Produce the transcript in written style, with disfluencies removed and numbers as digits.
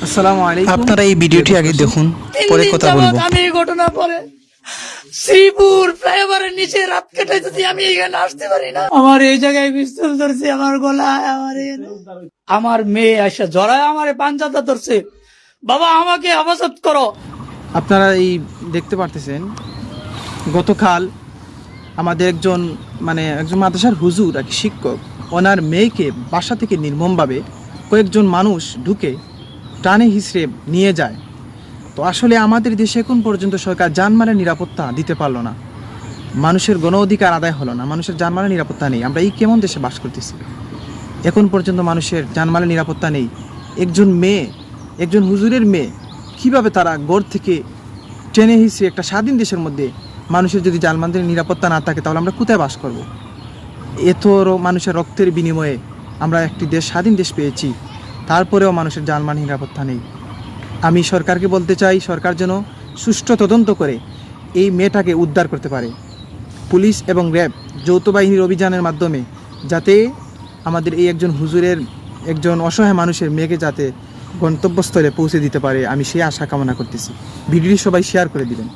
আসসালামু আলাইকুম। আপনারা এই ভিডিওটি আগে দেখুন, পরে কথা বলবো। আমি এই ঘটনা পরে শ্রীপুর ফ্লাইওভারের নিচে রাত কাটাইতেছি, আমি এখানে আসতে পারি না। আমার এই জায়গায় পিস্তল ধরছে, আমার গলায়, আমার মেয়ে আসা জড়ায় আমার পাঞ্জাটা ধরছে। বাবা আমাকে হেফাজত করো। আপনারা এই দেখতে পারতেছেন, গতকাল আমাদের একজন মাদ্রাসার হুজুর আর কি শিক্ষক, ওনার মেয়েকে বাসা থেকে নির্মমভাবে কয়েকজন মানুষ ঢুকে টানে হিসড়ে নিয়ে যায়। তো আসলে আমাদের দেশে এখন পর্যন্ত সরকার জানমালের নিরাপত্তা দিতে পারলো না, মানুষের গণ অধিকার আদায় হলো না, মানুষের জানমালের নিরাপত্তা নেই। আমরা এই কেমন দেশে বাস করতেছি? এখন পর্যন্ত মানুষের জানমালের নিরাপত্তা নেই। একজন মেয়ে, একজন হুজুরের মেয়ে, কিভাবে তারা গড় থেকে টেনে হিসেবে একটা স্বাধীন দেশের মধ্যে মানুষের যদি জানমালের নিরাপত্তা না থাকে, তাহলে আমরা কোথায় বাস করব? এত মানুষের রক্তের বিনিময়ে আমরা একটি দেশ, স্বাধীন দেশ পেয়েছি, তারপরেও মানুষের জানমাল নিরাপত্তা নেই। আমি সরকারকে বলতে চাই, সরকার যেন সুষ্ঠু তদন্ত করে এই মেয়েটাকে উদ্ধার করতে পারে। পুলিশ এবং র্যাব যৌথ বাহিনীর অভিযানের মাধ্যমে যাতে আমাদের এই একজন হুজুরের, একজন অসহায় মানুষের মেয়েকে যাতে গন্তব্যস্থলে পৌঁছে দিতে পারে, আমি সেই আশা কামনা করতেছি। ভিডিওটি সবাই শেয়ার করে দিবেন।